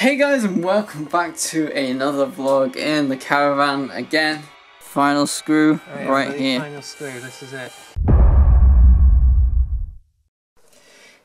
Hey guys, and welcome back to another vlog in the caravan again. Final screw right here. Final screw, this is it.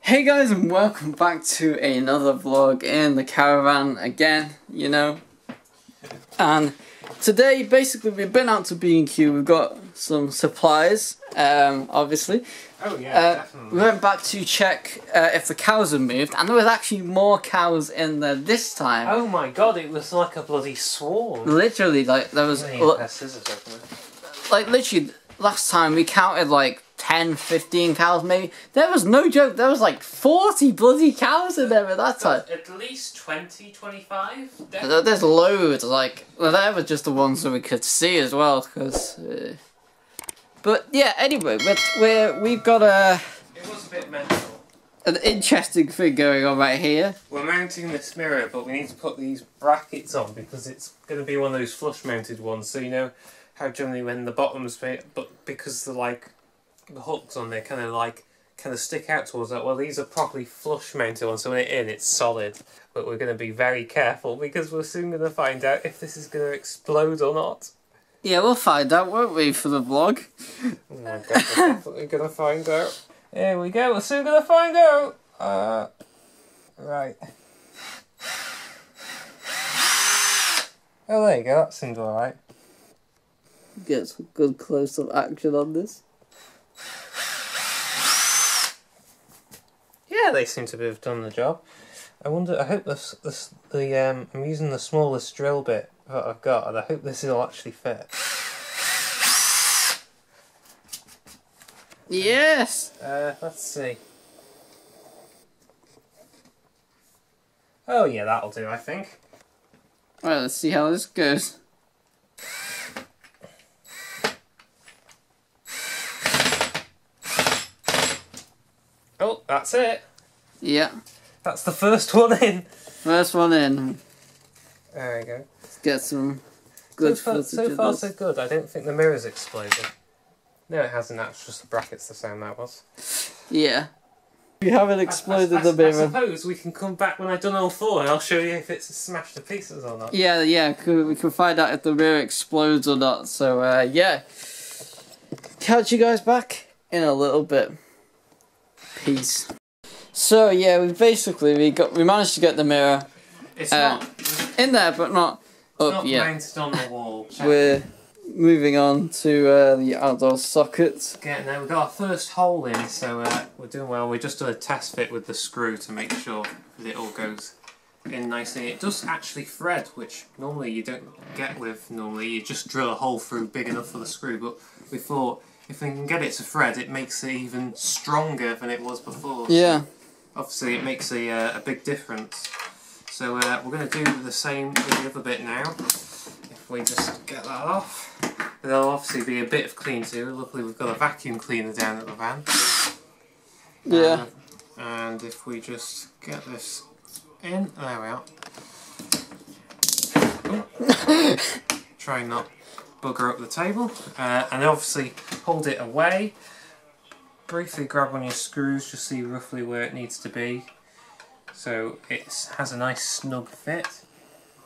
Hey guys, and welcome back to another vlog in the caravan again, you know. And today, basically, we've been out to B&Q, we've got some supplies, obviously. Oh yeah, definitely. We went back to check if the cows had moved, and there was actually more cows in there this time. Oh my god, it was like a bloody swarm. Literally, like, there was... Like, literally, last time we counted like 10, 15 cows maybe. There was no joke, there was like 40 bloody cows in there at that time. At least 20, 25? There's loads, like, well, they were just the ones that we could see as well, because... But yeah, anyway, we've got It was a bit mental. An interesting thing going on right here. We're mounting this mirror, but we need to put these brackets on because it's going to be one of those flush mounted ones. So you know how generally when the bottom's but because the hooks on there kind of stick out towards that. Well, these are properly flush mounted ones, so when it's in, it's solid. But we're going to be very careful because we're soon going to find out if this is going to explode or not. Yeah, we'll find out, won't we, for the vlog? Oh my god, we're definitely going to find out. Here we go, we're soon going to find out. Right. Oh, there you go, that seems alright. Get some good close-up action on this. Yeah, they seem to have done the job. I hope I'm using the smallest drill bit that I've got, and I hope this will actually fit. Yes! Let's see. Oh yeah, that'll do, I think. Right, let's see how this goes. Oh, that's it. Yeah. That's the first one in. First one in. There we go. Let's get some good footage. So far, so good. I don't think the mirror's exploded. No, it hasn't. That's just the brackets the sound that was. Yeah. We haven't exploded the mirror. I suppose we can come back when I've done all four and I'll show you if it's smashed to pieces or not. Yeah, we can find out if the mirror explodes or not. So, yeah. Catch you guys back in a little bit. Peace. So, yeah, we managed to get the mirror. It's not in there, but not up yet. Mounted on the wall. We're moving on to the outdoor sockets. Getting there. We've got our first hole in, so we're doing well. We just did a test fit with the screw to make sure that it all goes in nicely. It does actually thread, which normally you don't get with. Normally you just drill a hole through big enough for the screw, but we thought if we can get it to thread, it makes it even stronger than it was before. Yeah. So obviously it makes a big difference. So we're going to do the same with the other bit now. If we just get that off. There'll obviously be a bit of clean too. Luckily we've got a vacuum cleaner down at the van. Yeah. And if we just get this in, there we are. Oh. Try and not bugger up the table. And obviously hold it away. Briefly grab on your screws, just see roughly where it needs to be. So it has a nice snug fit.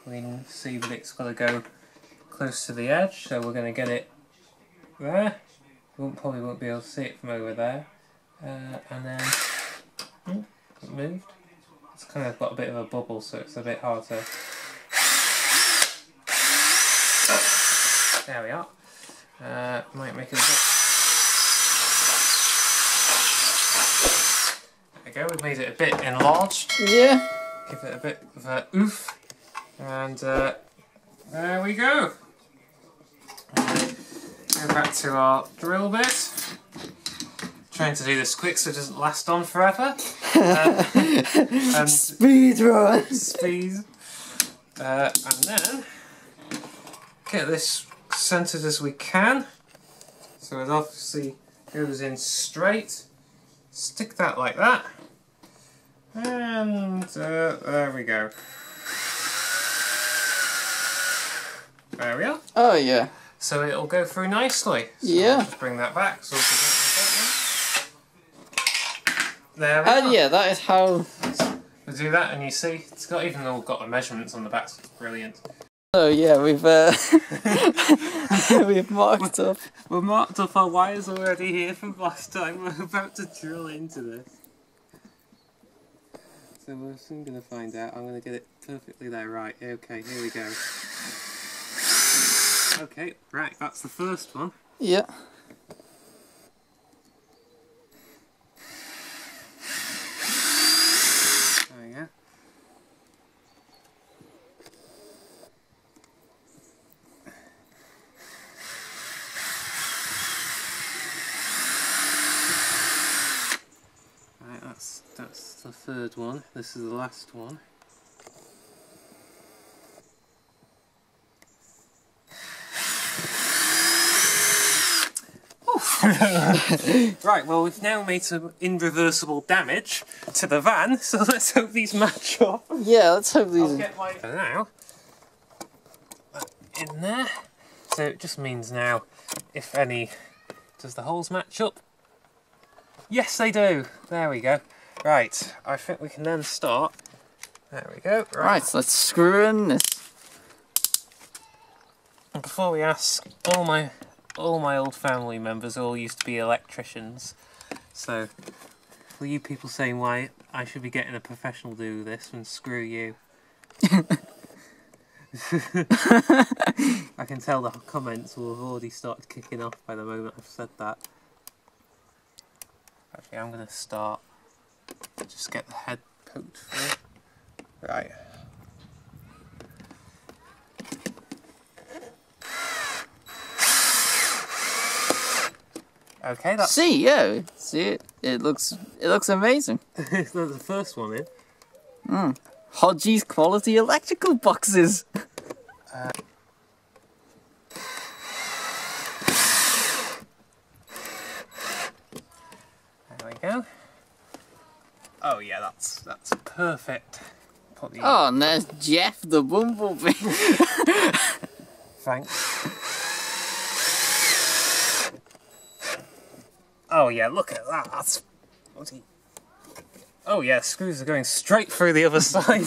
We can see that it's got to go close to the edge, so we're going to get it there. Probably won't be able to see it from over there. And then it moved. It's kind of got a bit of a bubble, so it's a bit hard to. There we are. Might make it a bit. There we go. We've made it a bit enlarged. Yeah. Give it a bit of a oof, and there we go. Go back to our drill bit. Trying to do this quick so it doesn't last on forever. And speed run. Speed. And then get this centered as we can. So it obviously goes in straight. Stick that like that. And there we go. There we are. Oh yeah. So it'll go through nicely. So yeah. I'll just bring that back. So there we are. Yeah, that is how We'll do that, and you see, it's got even all got the measurements on the back, so it's brilliant. Oh yeah, we've we've marked up. We've marked up our wires already here from last time. We're about to drill into this. So we're soon going to find out. I'm going to get it perfectly there. Right, okay, here we go. Okay, right, that's the first one. Yeah. There we go. Right, that's the third one. This is the last one. Right, well we've now made some irreversible damage to the van, so let's hope these match up. Yeah, let's hope these. I'll get my now in there. So it just means now, if any, does the holes match up? Yes, they do. There we go. Right, I think we can then start. There we go. Right, so let's screw in this. And before we ask, all my old family members all used to be electricians, so for you people saying why I should be getting a professional to do this, and screw you. I can tell the comments will have already started kicking off by the moment I've said that. Actually, I'm going to start, just get the head poked through. Right. Okay, that's... See it? It looks amazing. That's the first one in. Hodgie's quality electrical boxes. There we go. Oh yeah, that's perfect. Put the... Oh, and there's Jeff the Bumblebee. Thanks. Oh yeah, look at that. That's... What's he... Oh yeah, screws are going straight through the other side.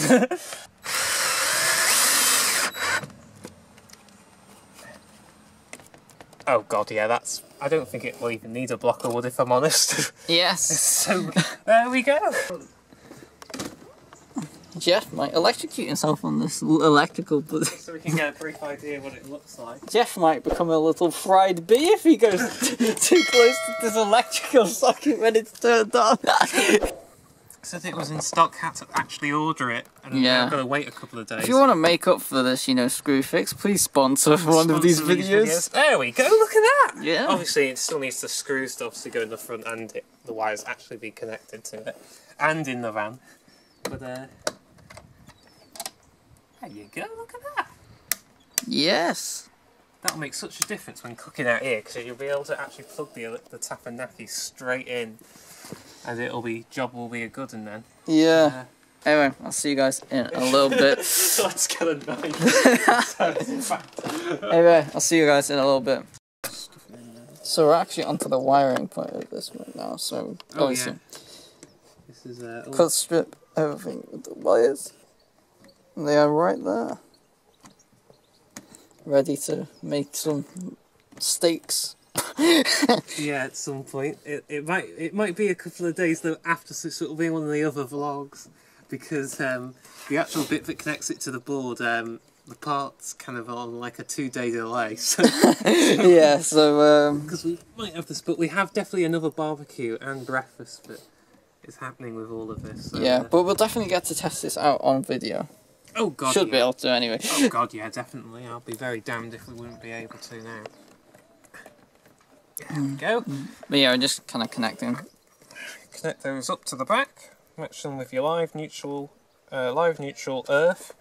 Oh god, yeah, that's... I don't think it will even need a block of wood, if I'm honest. Yes. So, there we go. Jeff might electrocute himself on this electrical. So we can get a brief idea what it looks like. Jeff might become a little fried bee if he goes too close to this electrical socket when it's turned on. Said it was in stock, had to actually order it, and Yeah. I've got to wait a couple of days. If you want to make up for this, you know, screw fix, please sponsor one of these videos. There we go, look at that! Yeah. Obviously it still needs the screws to obviously go in the front and the wires actually be connected to it. And in the van. But there you go, look at that! Yes. That'll make such a difference when cooking out here, because you'll be able to actually plug the tapanaki straight in. And job will be a good one then. Yeah. Anyway, I'll see you guys in a little bit. Let's get a knife. Anyway, I'll see you guys in a little bit. So we're actually onto the wiring part of this right now. So obviously, This is cut strip everything with the wires. And they are right there, ready to make some steaks. yeah, at some point. It might be a couple of days though after, so it'll be one of the other vlogs, because the actual bit that connects it to the board, the part's kind of on like a 2-day delay. So Yeah, so because we might have this, but we have definitely another barbecue and breakfast that is happening with all of this. So, yeah, but we'll definitely get to test this out on video. Oh god, Should be able to anyway. Oh god, yeah, definitely. I'll be very damned if we wouldn't be able to now. There we go. But yeah, we're just kind of connecting. Connect those up to the back. Match them with your live neutral earth.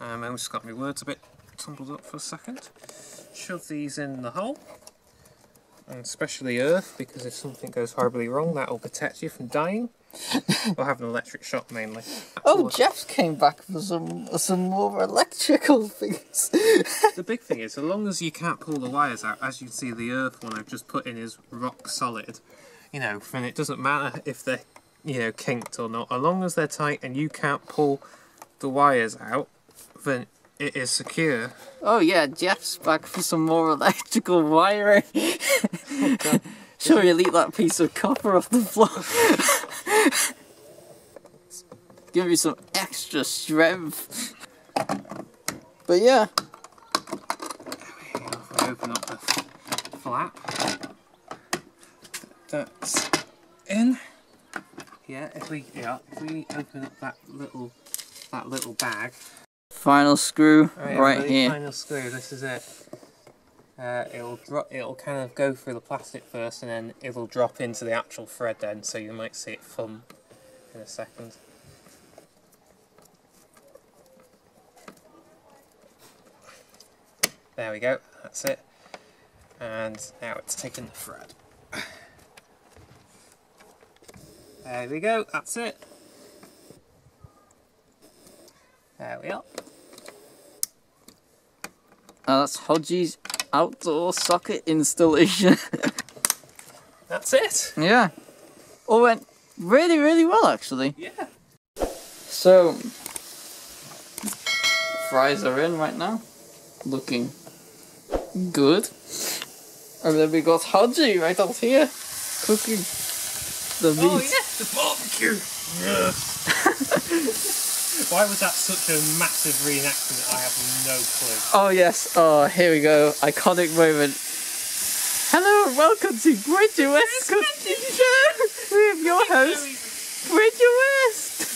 I just got my words a bit tumbled up for a second. Shove these in the hole, and especially earth, because if something goes horribly wrong, that will protect you from dying or having an electric shock mainly. Oh, Jeff came back for some more electrical things. The big thing is, as long as you can't pull the wires out, as you see the earth one I've just put in is rock solid, you know, then it doesn't matter if they're you know, kinked or not. As long as they're tight and you can't pull the wires out, then it is secure. Oh yeah, Jeff's back for some more electrical wiring. Oh, God. Sure, you'll eat that piece of copper off the floor. Give you some extra strength. But yeah. If we open up the flap, that's in. Yeah, if we open up that little bag. Final screw right here. Final screw. This is it. It'll kind of go through the plastic first, and then it'll drop into the actual thread. Then, so you might see it thumb in a second. There we go. That's it. And now it's taking the thread. There we go. That's it. There we are. That's Hodgie's outdoor socket installation. That's it. Yeah. All went really, really well, actually. Yeah. So, fries are in right now. Looking good. And then we got Hodgie right out here. Cooking the meat. Oh yeah, the barbecue. Yes. Why was that such a massive reenactment? I have no clue. Oh yes, oh here we go, iconic moment. Hello and welcome to Bridger West Cooking Show with your host, Bridger West.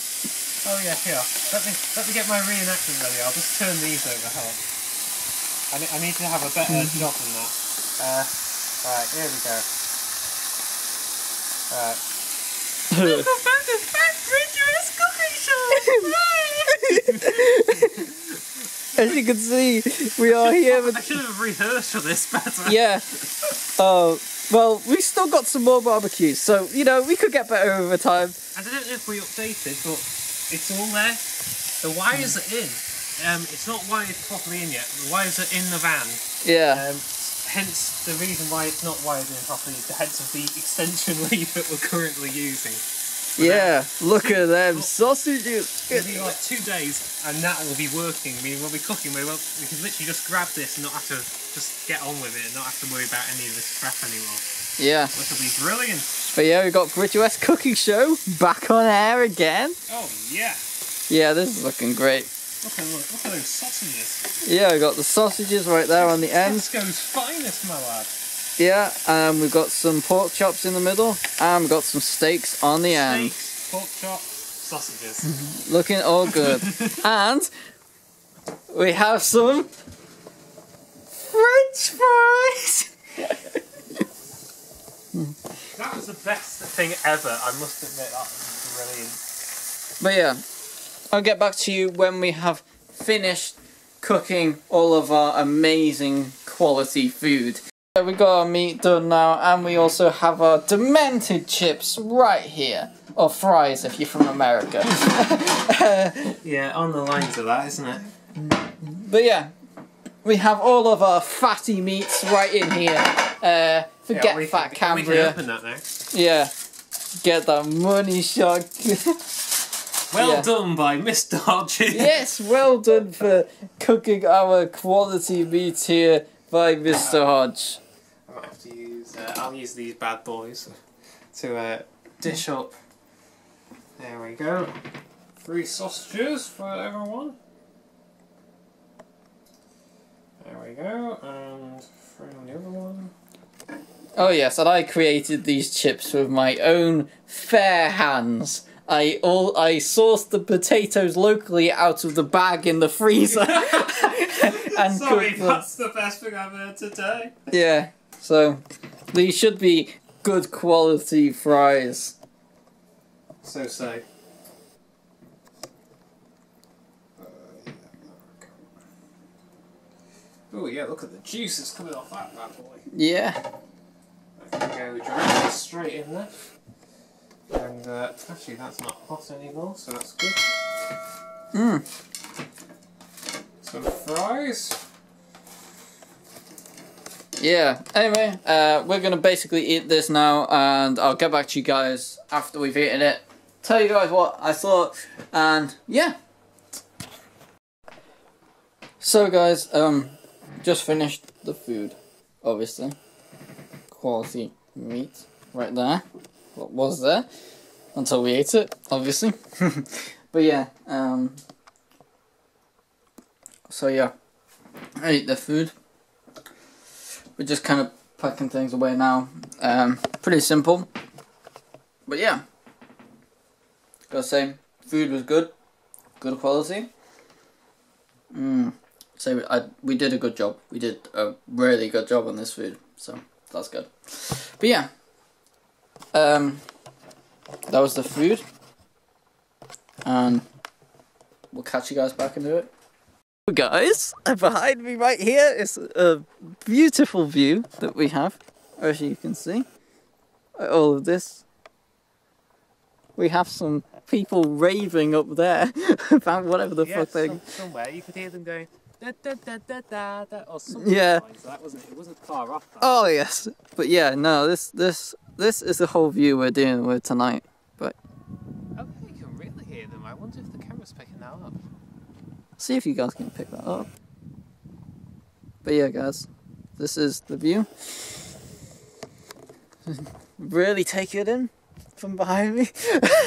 Oh yeah, here. Let me get my reenactment ready. I'll just turn these over. Hold on. I need to have a better job than that. Right, here we go. Right. Welcome back to Bridger West Cooking Show. As you can see, we are here with... I should have rehearsed for this better. Yeah. Well, we still got some more barbecues, so, you know, we could get better over time. I don't know if we updated, but it's all there. The wires are in. It's not wired properly in yet. The wires are in the van. Yeah. Hence the reason why it's not wired in properly is the hence of the extension lead that we're currently using. Yeah, look at them sausages. It'll be like 2 days and that will be working. I mean, we'll be cooking, we can literally just grab this and not have to just get on with it and not have to worry about any of this crap anymore. Yeah. Which will be brilliant. But yeah, we've got Bridger West Cooking Show back on air again. Oh yeah. Yeah, this is looking great. Look at those sausages. Yeah, we got the sausages right there on the end. Tesco's finest, my lad. Yeah, we've got some pork chops in the middle, and we've got some steaks on the end. Steaks, pork chops, sausages. Looking all good. And we have some French fries. That was the best thing ever, I must admit. That was brilliant. But yeah, I'll get back to you when we have finished cooking all of our amazing quality food. We got our meat done now, and we also have our demented chips right here. Or fries if you're from America. Yeah, on the lines of that, isn't it? But yeah, we have all of our fatty meats right in here. Forget Fat Cambria. We can open that now. Yeah, get that money shot. Well done by Mr. Hodges. Yes, well done for cooking our quality meat here by Mr. Hodge. I might have to use, I'll use these bad boys to dish up. There we go. 3 sausages for everyone. There we go, and throw in the other one. Oh yes, and I created these chips with my own fair hands. I sourced the potatoes locally out of the bag in the freezer. And sorry, that's the best thing I've heard today. Yeah, so these should be good quality fries. So say. Oh yeah, look at the juices coming off that bad boy. Yeah. That can go directly straight in there. And actually that's not hot anymore, so that's good. Some fries. Yeah, anyway, we're going to basically eat this now, and I'll get back to you guys after we've eaten it. tell you guys what I thought, and yeah. So guys, just finished the food, obviously. Quality meat right there. What was there until we ate it, obviously. But yeah, so yeah, I ate the food. We're just kind of packing things away now. Pretty simple, but yeah, gotta say, food was good quality. So we did a good job. We did a really good job on this food, so that's good. But yeah, that was the food, and we'll catch you guys back into it. Guys, behind me right here is a beautiful view that we have, as you can see. All of this. We have some people raving up there about whatever the fuck they... somewhere you could hear them going da da da da da da or something. Yeah. Like that it wasn't far off. That. Oh yes, but yeah, no, this is the whole view we're dealing with tonight. But okay, you can really hear them. I wonder if the camera's picking that up. See if you guys can pick that up. But yeah, guys, this is the view. Really take it in from behind me.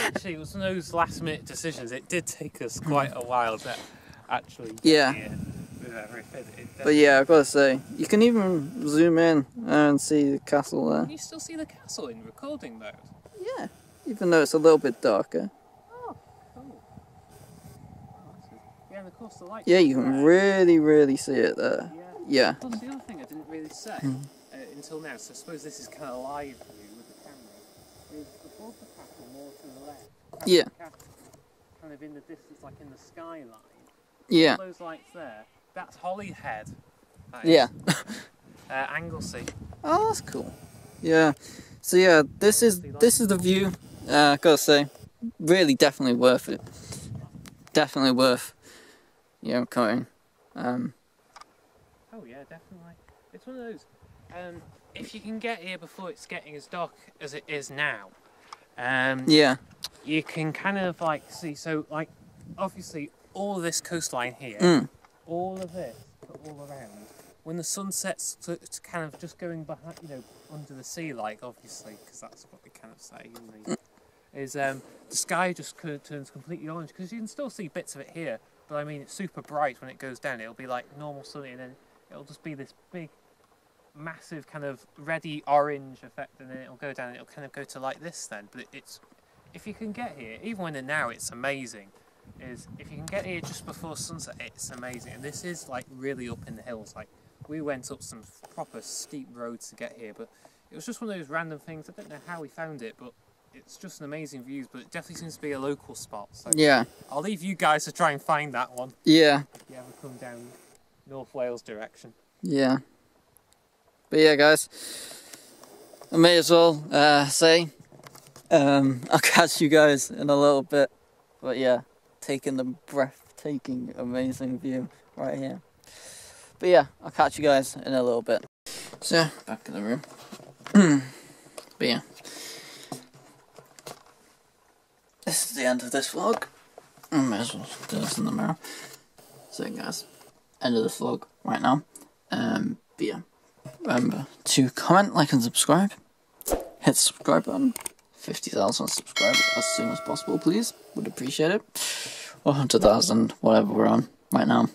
Actually, it was one of those last-minute decisions. It did take us quite a while to actually get here with everything. But yeah, I've got to say, you can even zoom in and see the castle there. Can you still see the castle in recording mode? Yeah, even though it's a little bit darker. Oh, cool. Yeah, and of course the lights. Yeah, you can really see it there. Yeah. Plus, the other thing I didn't really say until now, so I suppose this is kind of live view with the camera, is above the castle more to the left. Yeah. The castle, kind of in the distance, like in the skyline. Yeah. All those lights there, that's Holyhead. Yeah. Anglesey. Oh, that's cool. Yeah. So yeah, this is the view. Gotta say, really, definitely worth it. Definitely worth, coming. Oh yeah, definitely. It's one of those. If you can get here before it's getting as dark as it is now, yeah, you can kind of like see. So like, obviously, all of this coastline here, all of this, but all around. When the sun sets, to kind of just going behind, under the sea, like obviously, because that's what we kind of say. Is the sky just turns completely orange because you can still see bits of it here, but I mean it's super bright when it goes down. It'll be like normal sunny, and then it'll just be this big, massive kind of reddy orange effect, and then it'll go down and it'll kind of go to like this then. But it's, if you can get here, even when and now it's amazing, is if you can get here just before sunset, it's amazing. And this is like really up in the hills. Like we went up some proper steep roads to get here, but it was just one of those random things. I don't know how we found it, but it's just an amazing views, but it definitely seems to be a local spot. So yeah, I'll leave you guys to try and find that one. Yeah. If you ever come down North Wales direction. Yeah. But yeah, guys, I may as well say, I'll catch you guys in a little bit. But yeah, taking the breathtaking, amazing view right here. But yeah, I'll catch you guys in a little bit. So yeah, back in the room. But yeah, this is the end of this vlog. I may as well do this in the mirror. So guys, end of the vlog right now. But yeah, remember to comment, like and subscribe. Hit the subscribe button. 50,000 subscribers as soon as possible, please. Would appreciate it. Or 100,000, whatever we're on right now.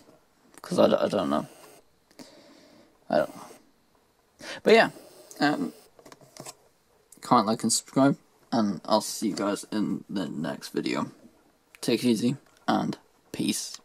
Because I don't know. I don't know. But yeah, comment, like and subscribe. And I'll see you guys in the next video. Take it easy and peace.